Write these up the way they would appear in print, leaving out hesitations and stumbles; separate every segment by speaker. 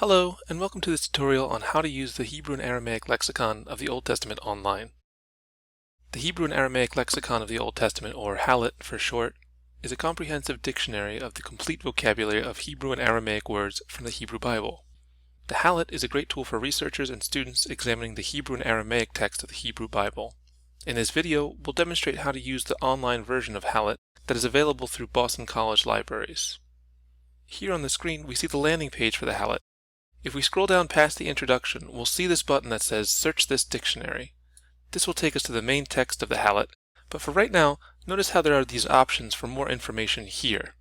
Speaker 1: Hello, and welcome to this tutorial on how to use the Hebrew and Aramaic lexicon of the Old Testament online. The Hebrew and Aramaic lexicon of the Old Testament, or HALLET for short, is a comprehensive dictionary of the complete vocabulary of Hebrew and Aramaic words from the Hebrew Bible. The HALLET is a great tool for researchers and students examining the Hebrew and Aramaic text of the Hebrew Bible. In this video, we'll demonstrate how to use the online version of HALLET that is available through Boston College libraries. Here on the screen, we see the landing page for the HALLET. If we scroll down past the introduction, we'll see this button that says Search this dictionary. This will take us to the main text of the HALLET, but for right now, notice how there are these options for more information here.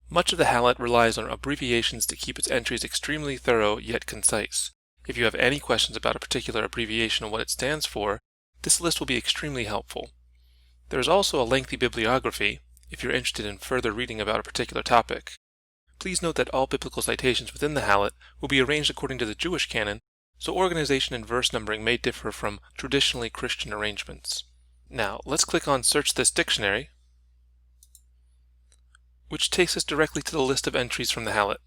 Speaker 1: Much of the HALLET relies on abbreviations to keep its entries extremely thorough yet concise. If you have any questions about a particular abbreviation and what it stands for, this list will be extremely helpful. There is also a lengthy bibliography, if you're interested in further reading about a particular topic. Please note that all biblical citations within the HALLET will be arranged according to the Jewish canon, so organization and verse numbering may differ from traditionally Christian arrangements. Now, let's click on Search this dictionary, which takes us directly to the list of entries from the HALLET.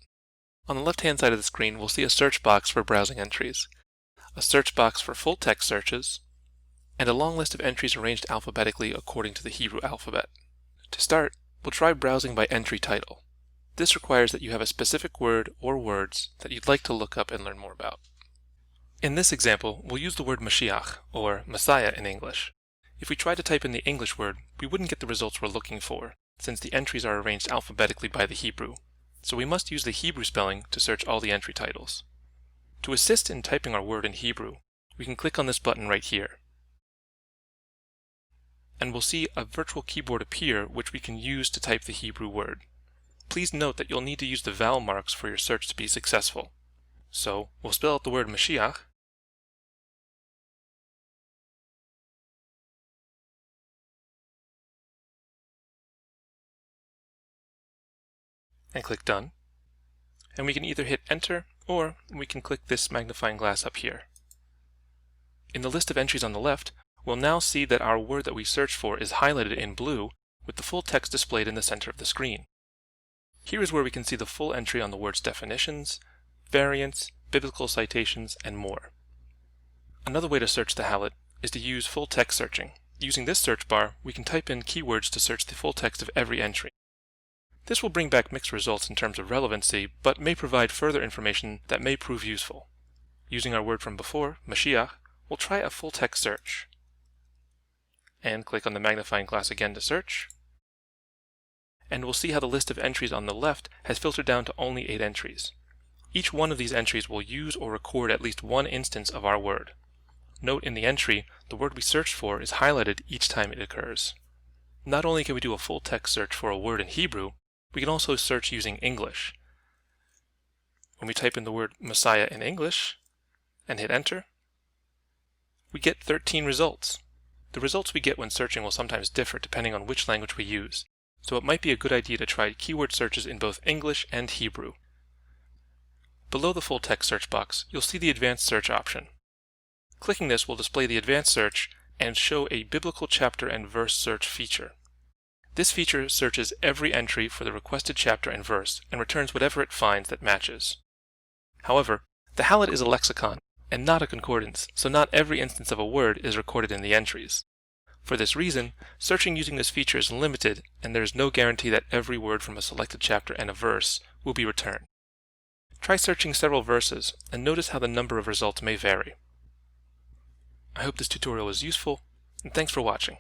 Speaker 1: On the left-hand side of the screen, we'll see a search box for browsing entries, a search box for full-text searches, and a long list of entries arranged alphabetically according to the Hebrew alphabet. To start, we'll try browsing by entry title. This requires that you have a specific word or words that you'd like to look up and learn more about. In this example, we'll use the word Mashiach, or Messiah in English. If we try to type in the English word, we wouldn't get the results we're looking for, since the entries are arranged alphabetically by the Hebrew. So we must use the Hebrew spelling to search all the entry titles. To assist in typing our word in Hebrew, we can click on this button right here. And we'll see a virtual keyboard appear which we can use to type the Hebrew word. Please note that you'll need to use the vowel marks for your search to be successful. So, we'll spell out the word Mashiach, and click Done. And we can either hit Enter, or we can click this magnifying glass up here. In the list of entries on the left, we'll now see that our word that we searched for is highlighted in blue, with the full text displayed in the center of the screen. Here is where we can see the full entry on the word's definitions, variants, biblical citations, and more. Another way to search the HALLET is to use full text searching. Using this search bar, we can type in keywords to search the full text of every entry. This will bring back mixed results in terms of relevancy, but may provide further information that may prove useful. Using our word from before, Mashiach, we'll try a full text search. And click on the magnifying glass again to search. And we'll see how the list of entries on the left has filtered down to only 8 entries. Each one of these entries will use or record at least one instance of our word. Note in the entry, the word we searched for is highlighted each time it occurs. Not only can we do a full text search for a word in Hebrew, we can also search using English. When we type in the word Messiah in English and hit Enter, we get 13 results. The results we get when searching will sometimes differ depending on which language we use, so it might be a good idea to try keyword searches in both English and Hebrew. Below the full text search box, you'll see the advanced search option. Clicking this will display the advanced search and show a biblical chapter and verse search feature. This feature searches every entry for the requested chapter and verse and returns whatever it finds that matches. However, the HALLET is a lexicon and not a concordance, so not every instance of a word is recorded in the entries. For this reason, searching using this feature is limited, and there is no guarantee that every word from a selected chapter and a verse will be returned. Try searching several verses, and notice how the number of results may vary. I hope this tutorial was useful, and thanks for watching.